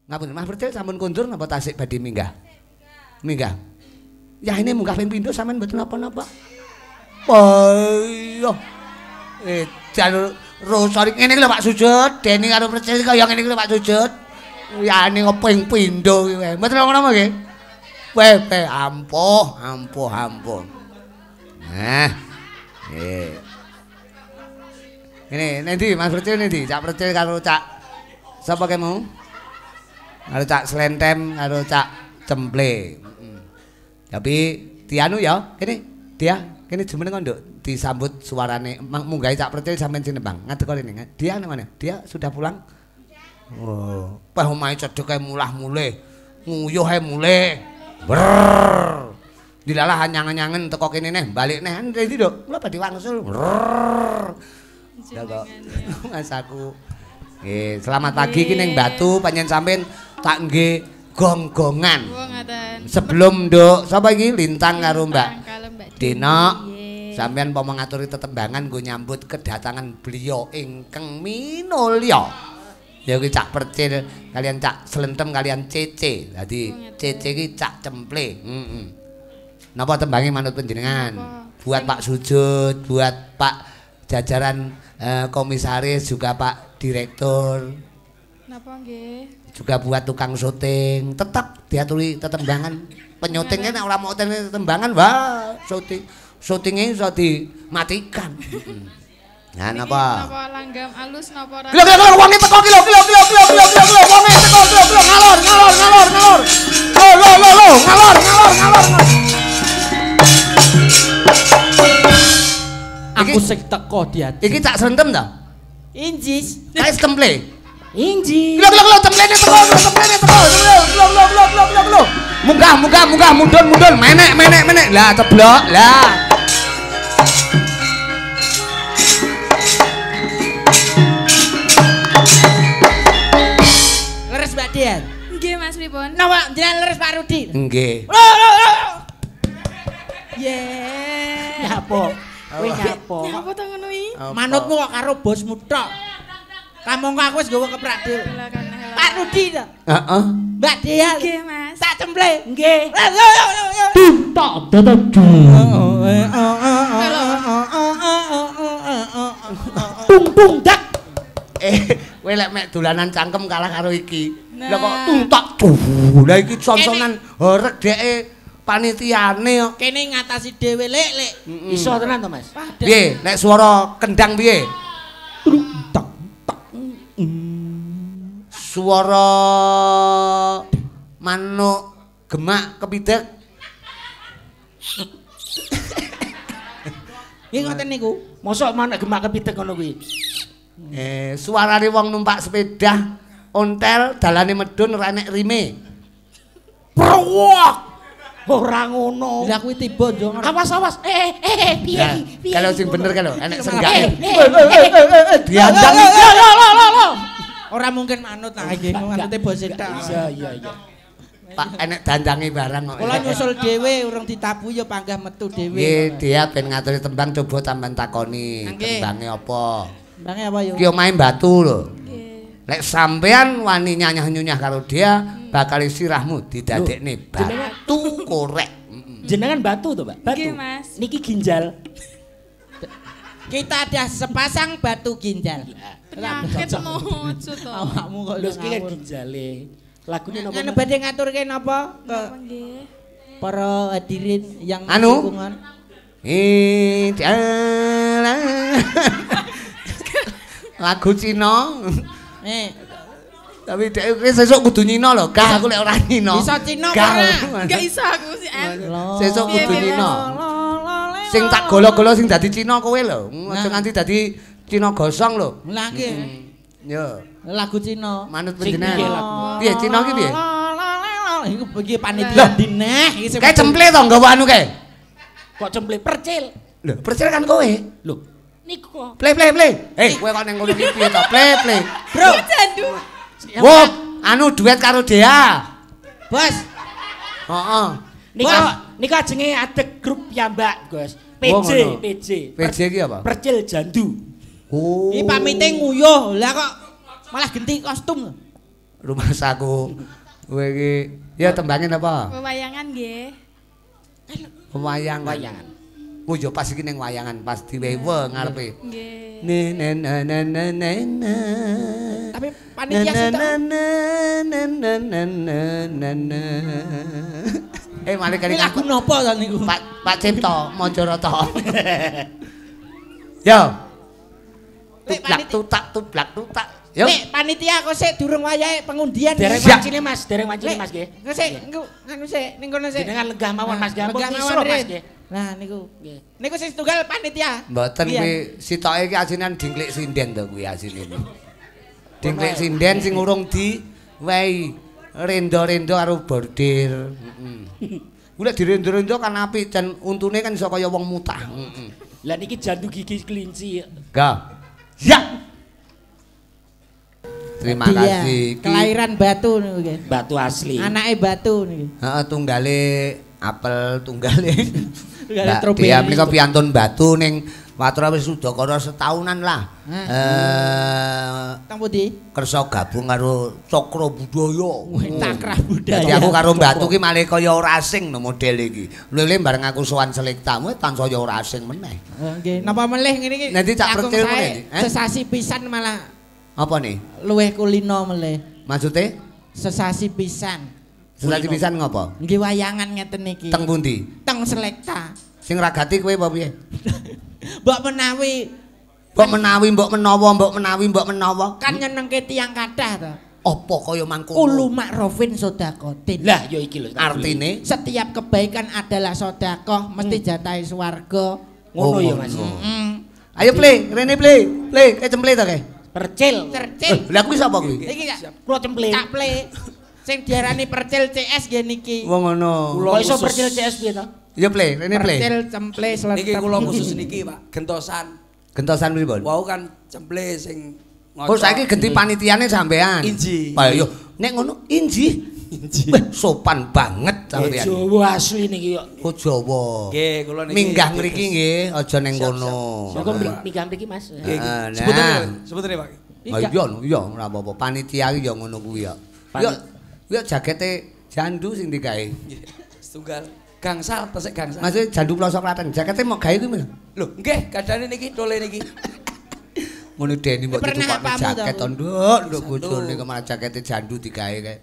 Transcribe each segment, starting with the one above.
Ngapunten Mas Percil sampun kundur napa tasik badhe minggah? Minggah. Ya ini munggah ping pindho sampean mboten napa-napa. Ayo. Jalur rosari ngene iki lho Pak Sujud, Deni karo Percil kaya ngene iki lho Pak Sujud. Ya ini ngeping pindho iki wae. Mboten ngono nggih. Wepe ampuh. Nah. Ini nanti Mas Percil nanti Cak Percil karo Cak sapa kemu? Karo Cak Slentem karo Cak Cemple. Tapi dianu ya, kene jemene nduk disambut suarane munggahe Cak Percil sampean sinembang. Ngadeg kene. Dia nang mana? Dia sudah pulang? Oh, pah omahe cedhek ae mulah-mulih. Nguyuh ae mulih. Brrr. Dilalah anyang-anyangen teko kene neh, balik neh. Ndi, Duk? Kula badhe wangsul. Brrr. Ya kok. Mas aku. Nggih, selamat pagi iki ning Batu panjenengan sampean tak nggih gong-gongan. Sebelum Nduk, sapa iki Lintang karo Mbak Dina. Sampeyan pomo ngaturi tetembangan nggo nyambut kedatangan beliau ingkang minulya. Ya kuwi Cak Percil kalian Cak Slentem kalian Cece. Dadi Cece iki Cak Cemple. Napa tembange manut panjenengan? Buat Pak Sujud, buat Pak jajaran komisaris juga Pak Direktur. Napa nggih? Juga buat tukang syuting, tetap diaturi tetembangan. Penyutingnya nek ora mau tetembangan, wah, syutingnya iso dimatikan. Nah, napa? Napa langgam alus napa ora? Kilo wonge teko kilo wonge teko kilo ngalor. Lo ngalor. Aku sing teko diat. Iki Cak Slentem ta? Injis. Kae Cemple. Injis. Kilo Cemplene teko. Munggah, mundun. Menek. Lah ceblok, lah. Leres Mbak Dian. Nggih Mas pripun? Napa jenengan leres Pak Rudi? Nggih. Nyapo? Kowe nyapo? Napa to ngono iki? Manutmu kok karo bosmu tok. Kamu aku wis nggawa keprak dil. Pak Rudi to? Heeh. Mbak Dian. Nggih Mas. Tak cemple. Nggih. Tak dadadu. Tung dak. Kowe lek mek dolanan cangkem kalah karo iki. Lah kok tuntak. Lah iki sonsonan horeg dheke panitiane kok. Kene ngatasi dhewe lek. Iso tenan to, Mas? Piye? Nek swara kendang piye? Tak. Swara manuk gemak kepidek. Nggih ngoten niku. Mosok manuk gemak kepidek ngono kuwi. Suarane wong numpak sepeda ontel dalane medun ora enek rime. Prowok. Ora ngono. Lah kuwi tiba njo. Awas. Piye? Kalau sing bener kalau enek senggake. Diandang. Lo. Ora mungkin manut nah iki manute bos etak. Iya. Pak enek dandange barang kok. Kula nyusul dhewe urung ditabu ya panggah metu dhewe. Nggih, dia ben ngaturi tembang coba sampean takoni. Tembange apa? Tembange apa yo? Ki omahe Batu lho. Nggih. Lek sampean wani nyanyah-nyunyah karo dia, bakal sirahmu didadekne batu korek. Jenengan Batu to, Pak? Batu. Nggih, Mas. Niki ginjal. Kita ada sepasang batu ginjal. Penyakit mojo to. Awakmu kok lho iki ginjale. Lagune napa? Ngene badhe ngaturke napa ke Napa nggih? para hadirin yang Anu? dukungan. Lagu Cina. Tapi Tapi dhek sesuk kudu nyina lho, gah aku lek ora nyina. Bisa Cina Gah. ora? Enggak iso aku sih. Sesuk kudu Piye, nyina. Sing tak golo-golo sing dadi Cina kowe lho. Aja nganti dadi Cina gosong lho. Lah nggih. Yo, Lagu Cina. manut Sing piye panjenengan. lagu? Piye Cina ki piye? Iku iki panitia dineh iki Kae cemple to nggawa anu kae. Kok cemple percil. Lho, percil kan kowe. Lho, niku kok. Play. Kowe kok ning kono iki piye to? Play. Bro, Jandu. Wo, anu duet karo Dea. Bos. Heeh. Nika ajenge adeg grup ya, Mbak, Gus. Oh, PJ, ngono. PJ. PJ ki apa? Percil Jandu. Oh. Iki pamite nguyuh. Lah kok malah genti kostum. rumah saku. Kowe iki ya tembangin apa? Wewayangan nggih. Wayangan. Oh yo pas iki ning wayangan pas diwewe ngarepe. Nggih. Tapi panitia sitok. Malik kali Lagu nopo to niku? Pak Cipto Majarata. Yo. Tuplak tutak. Yo. Nek panitia kok sik durung wayahe pengundian. Dereng wancine Mas, nggih. Nggih sik, engko anu sik ning kono sik. Jenengan lenggah mawon Mas, gampang Lenggah isro mawon, Mas Rit. nggih. Nah niku. Nggih. Niku sing setunggal panitia. Mboten Iya. kuwi sitoke iki asinan dingklik sinden to kuwi asine. Dingklik sinden sing urung di wehi rendo-rendo karo bordir. Heeh. Kuwi direndo-rendo kan apik jan untune kan iso kaya wong mutah. Heeh. Lah niki jandu gigi kelinci. Ga. Ya. Terima Iya, kasih. Kelahiran Batu niku nggih. Batu asli. Anake Batu niki. Heeh, tunggale apel tunggale. Tunggale Mbak stroberi. Dia menika piantun batu ning Watra wis udakara setahunan lah. Tang pundi? Kersa gabung karo Cakra Budaya. Cakra Dadi Budaya. aku karo Mbatu ki malih kaya ora asing no model iki. Lha bareng aku sowan selektamu tansaya ora asing meneh. Nggih, napa melih ngene iki? Nanti Cak Kakung Percil sae ngene, Sesasi pisan malah Apa nih? luweh kulino melih. Maksudnya? Sesasi pisan. Selagi pisan ngopo? Nggih wayangan ngeten niki. Teng pundi? Teng Selekta. Sing ragati kowe apa piye? Mbok menawi Mbok menawa. kan nyenengke tiyang kathah to. Apa kaya mangkono? Ulu makrofin sodakotin. Lah ya iki lho. Artine Setiap kebaikan adalah sodakoh, mesti jatahe swarga. Ngono ya Mas. Ayo play, rene play. Play, kayak cemple to kae. Percil. Cercil. Lah kuwi sapa kuwi? Iki Kak. Kula cemple. Cak Ple. Sing diarani percil CS nggih niki. Wong ngono. Kok iso percil CS piye to? Ya play, rene play. Percil cemple Niki sletep. kula khusus niki, Pak. Gentosan. Gentosan pripun? Wau kan cemple sing Oh saiki genti panitiane sampean. Inji. Ayo, nek ngono inji. Wah, sopan banget sampean. Jawa asli niki kok. Oh Jawa. Nggih, kula niki. Minggah mriki nggih, aja ning kono. Saka mriki mriki Mas. Nah. Sebutane, Pak. Iya, ora apa-apa. Panitia iki ya ngono kuwi ya. Ya jakete jandu sing digawe. Setunggal gangsal, tesik gangsal. Maksudnya jandu Pelosok Klaten. Jakete mau gawe kuwi lho. Lho, nggih, kadane niki tole niki. Ngono Deni mbok Pernah ditukokne apamu jaket to, to nduk bojone kok malah jakete jandu digawe kae.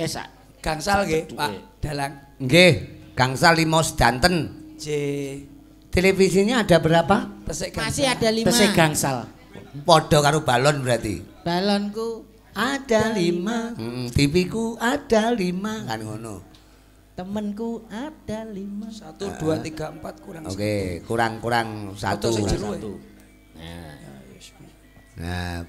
Sak Gangsal nggih, Pak Dalang. Nggih, gangsal 5 sedanten. J. Televisinya ada berapa? Tesik gangsal. Masih ada 5. tesih gangsal. Padha karo balon berarti. Balonku Ada 5. TV ku ada 5 kan ngono. temenku ada 5. 1 2 3 4 kurang. Oke, kurang-kurang 1. Foto sing jero. Nah,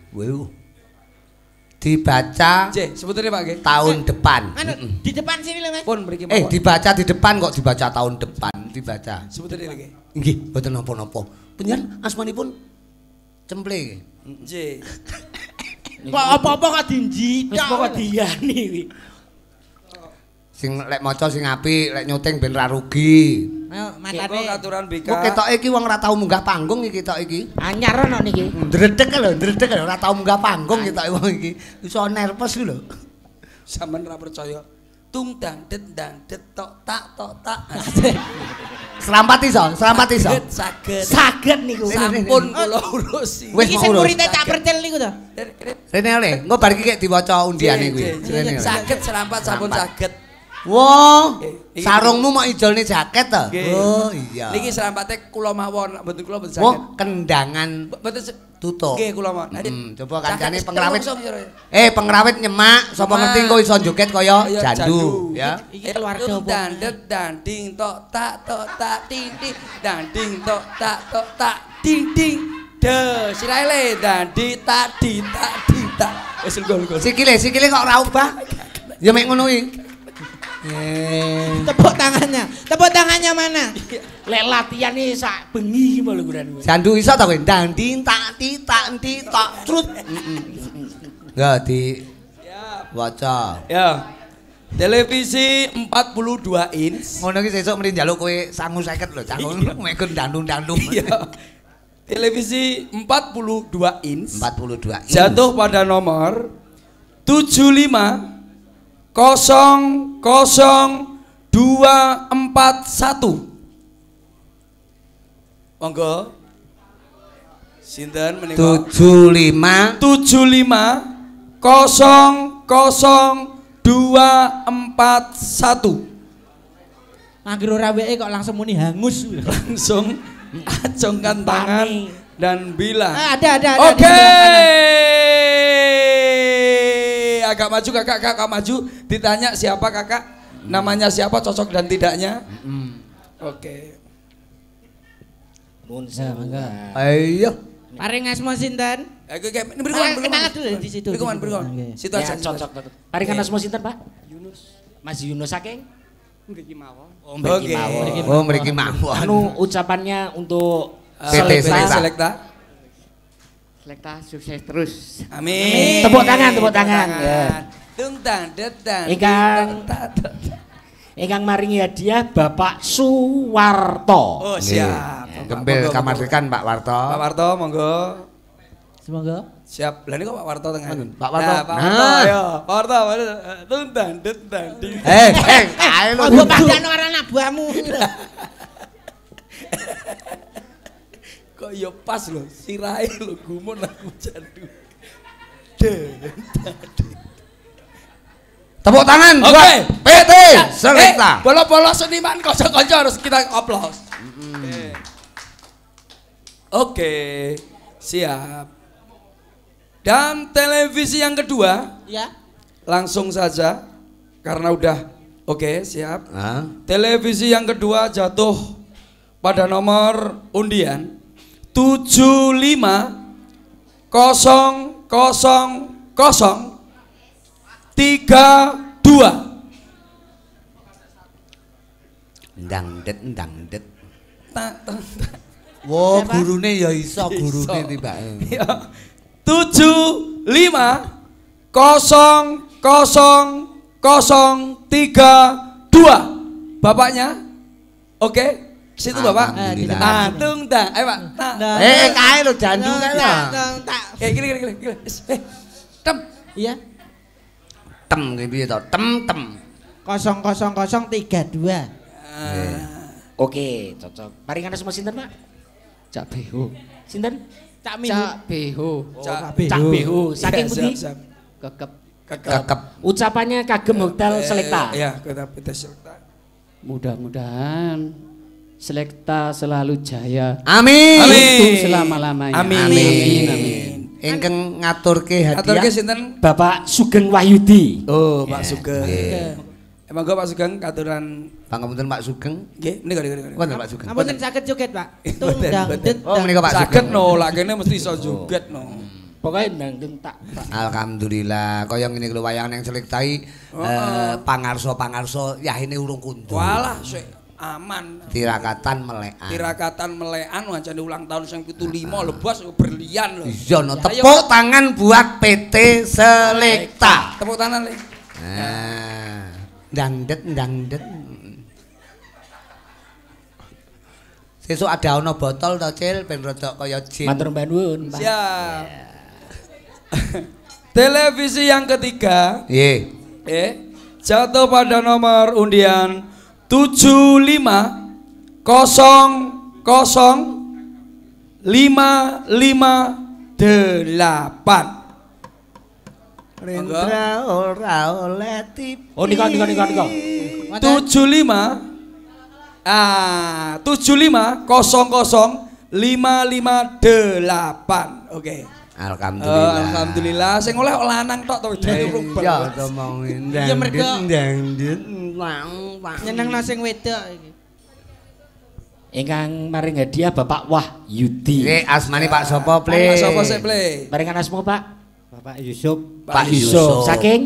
dibaca J, sebutane Pak nggih. tahun depan. Anu, di depan sini lho Mas. Pun mriki mawon. Dibaca di depan kok dibaca tahun depan, dibaca. Sebutane nggih. Nggih, mboten napa-napa. Penyen asmanipun Cemple. J. Kok apa-apa kok dinji. Wis pokok diani kuwi. Sing lek maca sing apik, lek nyuting ben ra rugi. Ayo Kok matane. aturan BK. Kok ketoke iki wong ora tau munggah panggung iki ketok iki. Anyar ono niki. Ndredeg lho, ora tau munggah panggung ketoke wong iki. Iso nervous iki lho. Sampeyan ora percaya. Tung dang det tok tak. Serampat iso. Saged. Saged niku. Sampun kula urusi. Wis Iki mau sing urus. murite Cak Percil niku to. Rene oleh, engko bar iki kek diwaca undiane kuwi. Rene oleh. Saged serampat sampun saged. Wah, Iki- sarungmu mau ijolne jaket to? Nggih. Oh iya. Niki serampate kula mawon, mboten kula mboten saged. Wah, kendangan Mboten tutuk. Nggih kula mawon. Coba kancane Saged pengrawit. langsung, Sir. Pengrawit nyemak, sapa Nyemak. ngerti engko iso joget kaya Kaya jandu, ya. Iki keluarga Tung apa? dandet danding tok tak ting ting danding tok tak ding ding de siraile dandi tak di tak. Wis gol. Sikile kok ora ubah. Ya mek ngono iki. Tepuk tangannya mana? Lek latihan iki sak bengi iki lho kuran. Jandu iso ta kowe? Danding tak ti tok trut. Enggak di waca. Ya. Televisi 42 inch. Ngono iki sesuk mrene njaluk kowe sangu 50 lho, cak ngono mek dandung-dandung. Iya. Televisi 42 inch. 42 inch. Jatuh pada nomor 241. Monggo. Sinten menika? 241. Anggere ora weke kok langsung muni hangus. Langsung acungkan tangan dan bilang. Ada. Oke. Agak maju kakak maju. Ditanya siapa kakak? Namanya siapa, cocok dan tidaknya? Oke. Mun mangga. Ayo. Paring asma sinten? Ini berikan. Kenalan dulu di situ. Berikan. Situ aja. Cocok. Paringan asma sinten, Pak? Mas Yunus saking Mriki mawon. Oh, mriki mawon. Oh, mriki mawon. Anu ucapannya untuk PT Selekta. Selekta sukses terus. Amin. Tepuk tangan. Ya. Tung tang detang. Ingkang maringi hadiah Bapak Suwarto. Oh, siap. Gembel kamardikan Pak Warto. Pak Warto, monggo. Semoga. Siap. Lah niku Pak Warto tengah. Pak Warto. Nah, Pak Warto, ayo. Pak Warto, tung tang detang. Kae lho. Gua padano karo anak buahmu. Kok ya pas lho, sirahe lho gumun aku jandu. Tepuk tangan buat PT Selekta. Bola-bola seniman kanca-kanca harus kita aplaus. Oke, siap. Dan televisi yang kedua, Ya. langsung saja karena udah oke, siap. Hah? Televisi yang kedua jatuh pada nomor undian 750032. Ndangdet. Tak. Wo, gurune ya iso gurune tiba. 750032. Bapaknya? Oke. Situ Bapak. Alhamdulillah. Tung tang. Ayo Pak. Kae lho jandu kae lho. Gini. Tem. Iya. Tem ki piye to? Tem. 00032. Oke, cocok. Paringan asma sinten, Pak? Cak Beho. Sinten? Cak Minggu. Cak Beho. Cak Cak Beho. Saking pundi? Siap. Kekep. Kekep. Ucapannya kagem Hotel Selekta. Iya, kita PT Selekta. Mudah-mudahan Selekta selalu jaya. Amin. Untuk selama-lamanya. Amin. Ingkang ngaturke Aturke hadiah. sinten? Bapak Sugeng Wahyudi. Oh, Pak Sugeng. Nggih. Emang gua Pak Sugeng katuran Pangapunten Pak Sugeng. nggih, niku. Wonten Pak Sugeng. Ampun saged joget, Pak. Boten, Tungdang boten. det. Oh, menika Pak saged Sugeng. no, lak kene mesti iso joget no. Pokoknya ndang tak. Alhamdulillah, kaya ngene iki lho wayangan yang selektai pangarsa yahine urung kundur. Walah sik aman. Tirakatan melekan. Tirakatan melekan wancane ulang tahun sing 75 lho Bos berlian lho. Iya no, tepuk tangan buat PT Selekta. Tepuk tangan Le. Nah, ndangdet. Sesuk ada ono botol to, Cil, ben rodok kaya jin. Matur nuwun, Pak. Siap. Televisi yang ketiga, Nggih. jatuh pada nomor undian 7500558. Rendra ora oleh tipi. Oh, nika. 7500558. Oke. Alhamdulillah. Alhamdulillah sing oleh lanang tok to wedane urung Ya ngomongin Iya, mereka- ndangdet. Nyenengno sing wedok iki. Ingkang maring hadiah Bapak Wahyudi. Nggih, asmane Pak sapa, Pak Ple? sapa sik, Ple? Paringan asma, Pak. Bapak Yusuf Pak Yusuf. Saking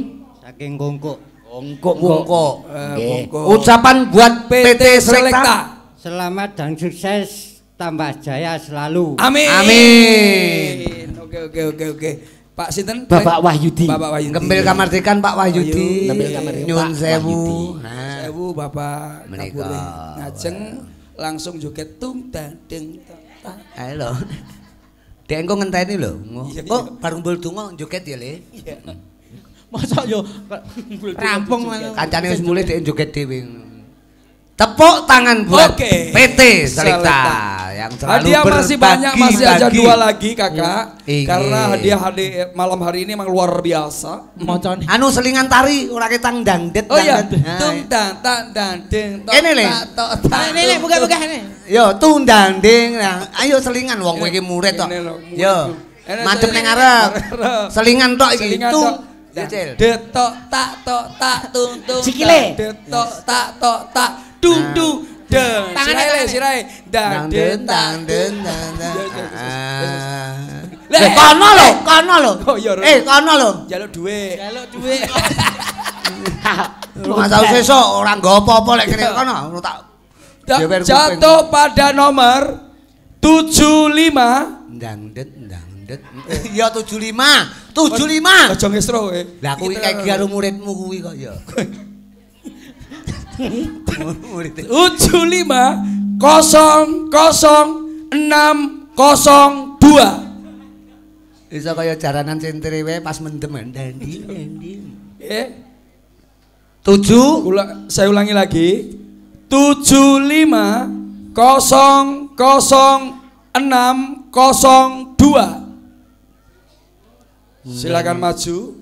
saking Gongko. Mongko. Nggih. Ucapan buat PT Selekta. Selamat dan sukses tambah jaya selalu. Amin. Amin. Oke. Pak sinten? Bapak Wahyudi. Bapak Wahyudi. Gembel kamardikan Pak Wahyudi. Gembel kamardikan Nyun Pak sewu. Wahyudi. Nah, Sewu Bapak Menika. Kapure. Ngajeng langsung joget tung tang ding ta. ayo lho. Dek engko ngenteni lho. Iya, Kok bareng bul donga joget ya, Le? Mosok yo rampung Kancane wis mulih dhek joget dhewe. Tepuk tangan buat PT Selekta yang selalu hadiah masih banyak, masih aja 2 lagi kakak. Iya. Karena hadiah malam hari ini emang luar biasa. Mocone. Anu selingan tari ora ketang dangdet. Oh iya, dangdet. tung dang tang dang ding tok. Ini, Le. Ini buka-buka ini. Yo tundang ding. Ayo selingan wong kowe iki murid tok. Ini lho, murid. Yo. Madhep ning ngarep. Selingan tok iki. Selingan tok. Detok tak tok tak tung tung. Sikile. Detok tak tok tak dung dung deng. Sirai. Dang den dang den dang. Kono lho. Oh iya. Kono lho. Jaluk duit. Masa sesuk ora nggo apa-apa lek kene kono. Tak Jatuh pada nomor 75. Dangdet. Ya 75. 75. Aja ngesro kowe. Lah kuwi kayak karo muridmu kuwi kok ya. 75 00602. Iso kaya jaranan sentre wae pas mendem ndandi. 7 Saya ulangi lagi. 75 00602. Silakan maju.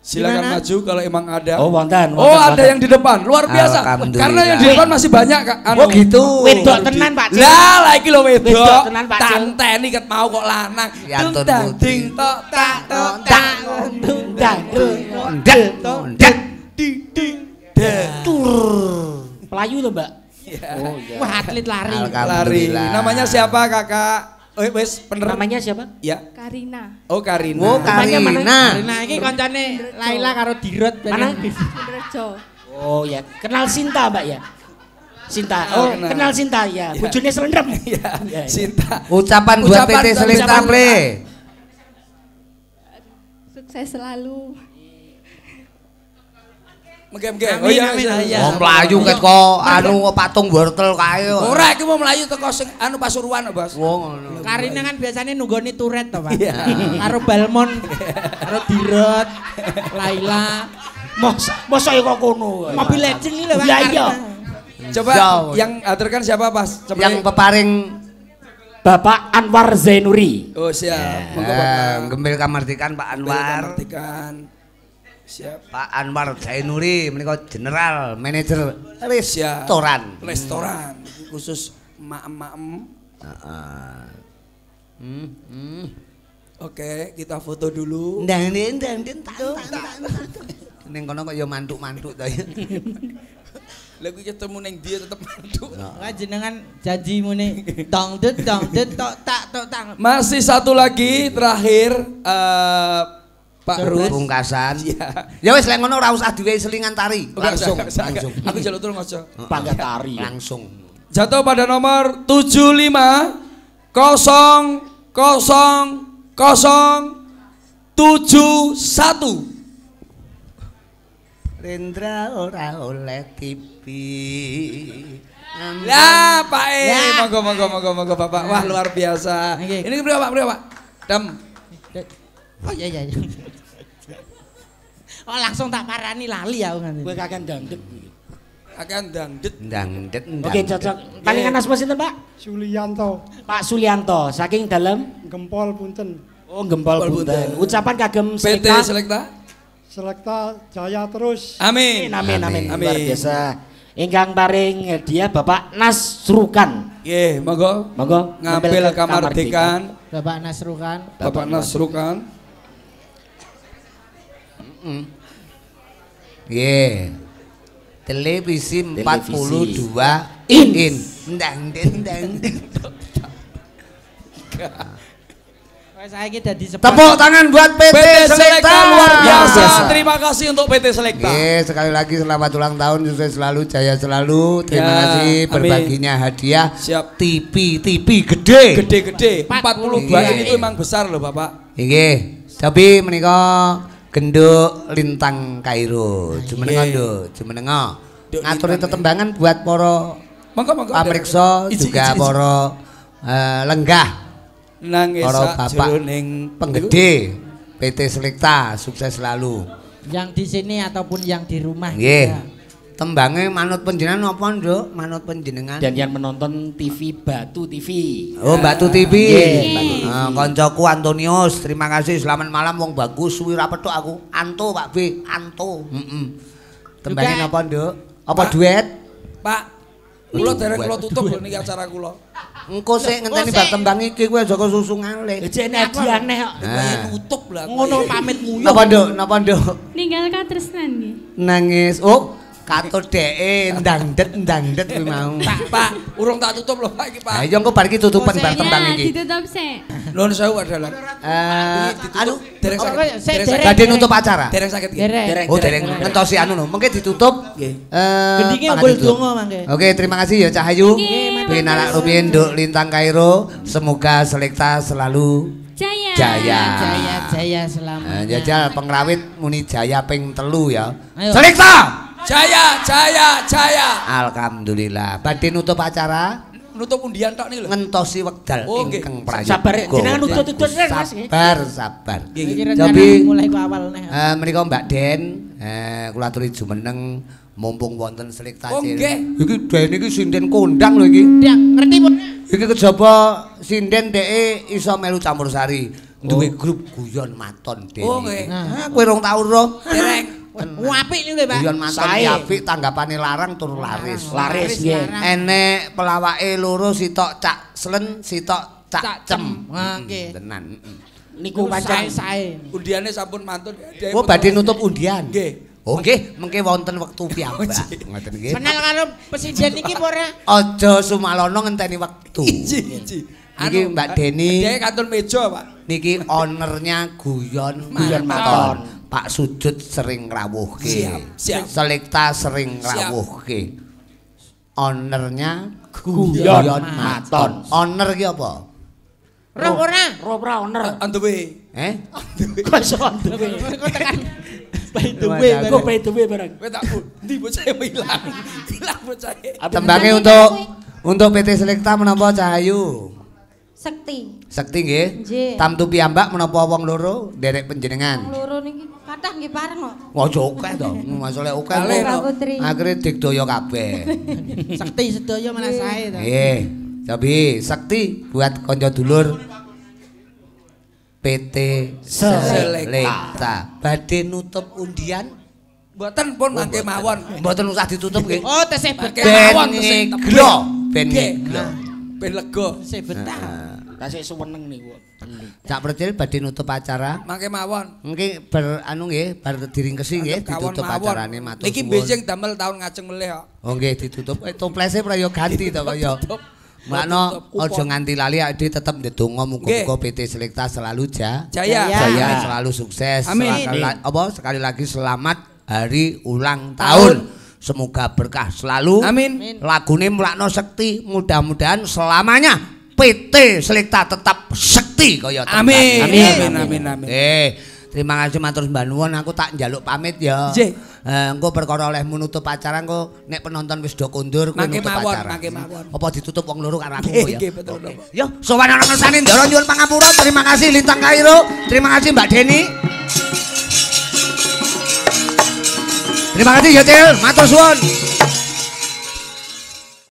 Silakan maju kalau emang ada. Oh, wonten. Oh, ada yang di depan. Luar biasa. Karena yang di depan masih banyak, Kak. Oh gitu. Wedok tenan Pak Cil. Lah, iki lho wedok. Wedok tenan, Pak Cil. Tanteni ket mau kok lanang. Ya, Tung Tun dang Budi. ding tok tak tok tak tung dang Ndak. ding ding dang. Pelayu lho, Mbak. Oh, wah atlet lari. Lari. Alhamdulillah. Namanya siapa, Kakak? Wes bener. Namanya siapa? Ya. Karina. Oh, Karina. Oh, Karina. Nah, iki kancane Laila karo Dirot. Mana? Sunderjo. Oh ya, kenal Sinta Mbak ya? Sinta. Oh, Kenal. kenal Sinta ya. Bojone selendrem. Ya, Sinta. Ucapan buat Ucapan PT Selekta ucapan. Ple. Sukses selalu. Mege-mege. Oh iya, iya. Wong mlayu ket kok anu patung wortel kae. Ora iki mau melayu teko sing anu Pasuruan, Bos. Wong ngono. Karina kan biasanya nunggoni turet to, Pak. Iya. Karo Balmon, karo Dirot, Laila. Mosok kok kono. Mobil legend iki lho, Pak. Lah iya. Coba Jauh. yang aturkan siapa, Pas? Coba Yang peparing Bapak Anwar Zainuri. Oh, siap. Monggo, Bapak. Gembel kamardikan Pak Anwar. Perhatikan. Siap. Pak Anwar Zainuri menika General Manager Siap. Restoran. Restoran khusus emak-emak. Heeh. Oke, kita foto dulu. Ndang ning kono kok ya mantuk-mantuk ta ya. Lah kuwi ketemu ning dia tetep mantuk. Lah jenengan janji mune dong dut tok tak tok tang. Masih satu lagi terakhir Pak Rut. Pungkasan. Iya. Ya wis lek ngono ora usah diwehi selingan tari. Langsung. Aku jaluk turun aja. Pangkat tari. Langsung. Jatuh pada nomor 75 00071. Rendra ora oleh TV. Lah, Pak monggo Bapak. Wah, luar biasa. Oke. Ini berapa, Pak? Dam. Oh iya. Oh langsung tak parani lali aku kan. Kowe kakek dangdut. Akan dangdut. Ndangdet. Oke, cocok. Palingan asma sinten, Pak? Suliyanto, Pak Sulianto, saking dalam Gempol punten. Oh, gempol punten. Ucapan kagem PT Selekta. Selekta. Selekta jaya terus. Amin. Amin. Amin. Luar biasa. Ingkang paring hadiah Bapak Nasrukan. Nggih, monggo. Monggo Ngambil kamardikan. Bapak Nasrukan. Bapak Nasrukan. Nggih. Televisi 42 In. Ndangdet. Wes saiki dadi sebab. Tepuk tangan buat PT Selekta luar biasa. Terima kasih untuk PT Selekta. Oke, sekali lagi selamat ulang tahun, sukses selalu, jaya selalu. Terima Ya, kasih amin. berbaginya hadiah. Siap. TV gede. Gede-gede. 42 Iya. itu emang besar loh, Bapak. Nggih. Tapi menika genduk lintang Kairo. Jumenenga nduk, jumenenga. Nduk Ngaturi lintang, tetembangan buat para Monggo. pamriksa Iji. juga para lenggah, Nang para esak bapak jroning penggede PT Selekta, sukses selalu. Yang di sini ataupun yang di rumah. Nggih. Tembangnya manut panjenengan apa, Nduk? Manut panjenengan. Dan yang menonton TV Batu TV. Oh, Batu TV. Nggih, Koncoku Antonius, terima kasih. Selamat malam wong bagus. Suwi ra petuk aku. Anto, Pak B. Anto. Tembangnya apa, Nduk? Apa duet? Pak, kula dereng kula tutup lho niki acara kula. Engko sik ngenteni bab tembang iki kowe aja kesusu ngalih. Jene adiane kok. Tutup lah. Ngono pamit nguyuh. Napa, Nduk? Napa, Nduk? Ninggal katresnan nggih. Nangis. Oh, katut dheke ndangdet kuwi mau. Pak, urung tak tutup lho Pak iki, Pak. Ha iya engko bar iki tutupan bar tembang iki. Ditutup sik. Nuwun sewu adalah. Anu Dereng sakit. badhe nutup acara. Dereng sakit. Dereng. Oh, dereng ngentosi anu lho. Mengke ditutup. Nggih. Gendinge unggul donga mangke. Oke, terima kasih ya Cahayu. Pinarak rumiyin Nduk Lintang Kairo. Semoga Selekta selalu Jaya. Jaya selamat. Jajal pengrawit muni jaya ping 3 ya. Ayo. Selekta. Jaya. Alhamdulillah. Badhe nutup acara Nutup undian tok niki lho. ngentosi wekdal Oh, nggih. ingkang prayoga. Sabar, jenengan nutut-nutut Mas. Sabar. Iki Tapi mulai ku awal neh. menika Mbak Den, kula aturi jumeneng mumpung wonten Selekta Oh, Cil. nggih. Iki Den iki sinden kondang lho iki. Ndak ngerti pun. Iki kejaba sinden dheke iso melu campur sari. Duwe grup guyon maton Den. Oh, nggih. Kowe rong tau ro. Dereng. Apik niku lho, Pak. Guyon maton Sae. apik tanggapane larang tur laris. Laris nggih. Enek pelawake loro sitok cak slen sitok cak cem. Oke. Tenan. Niku pancen sae. Undiane sampun mantun. Oh badhe nutup undian. Nggih. Oh nggih, mengke wonten wektu piyambak. Ngoten nggih. Kenal karo presiden iki apa ora? Aja sumalono ngenteni wektu. Iji. Niki Mbak Deni. Dia kantun meja, Pak. Niki ownernya guyon maton. Pak Sujud sering ngrawuhke. Siap. Selekta sering ngrawuhke. Ownernya Guyon maton. Owner ki apa? Roh ora? Roh owner. On the way. Kok iso on the way. Kok tekan By the way, kok by the way barang. Kowe tak ndi bocah ilang. Ilang bocah. Tembangnya untuk PT Selekta menapa Cahayu? Sekti nggih. Tamtu piyambak menapa wong loro derek panjenengan. Wong loro niki kathah nggih pareng kok. Aja akeh to. Masale akeh. Akhire digdaya kabeh. Sekti sedaya malah sae to. Nggih. Tapi Sekti buat kanca dulur PT Selekta. Badhe nutup undian? Mboten pun mangke mawon. Mboten usah ditutup nggih. Oh, tesih betah. Ben ngeglo. Ben ngeglo. Ben lega. Tesih betah. Kasih suweneng niku. Cak Percil badhe nutup acara. Mangke mawon. Nggih bar anu nggih, bar diringkesi nggih ditutup acarane matur suwun. Niki benjing damel tahun ngajeng melih kok. Oh nggih ditutup. Toplese prayo ganti to kaya. Makno aja nganti lali awake tetep ndedonga muga-muga PT Selekta selalu jaya, selalu sukses. Sekali lagi selamat hari ulang tahun. Semoga berkah selalu. Amin. Lagune Mulakno Sekti, mudah-mudahan selamanya PT Selekta tetap sekti kaya Amin. Amin. Terima kasih matur mbah nuwun, aku tak njaluk pamit ya. Engko perkara oleh menutup acara engko nek penonton wis do kondur kowe nutup acara. Apa ditutup wong loro karo aku ya? Nggih, betul. Yo, sowan ana ngersane ndara nyuwun pangapura. Terima kasih Lintang Kairo. Terima kasih Mbak Deni. Terima kasih ya Cil, matur suwun.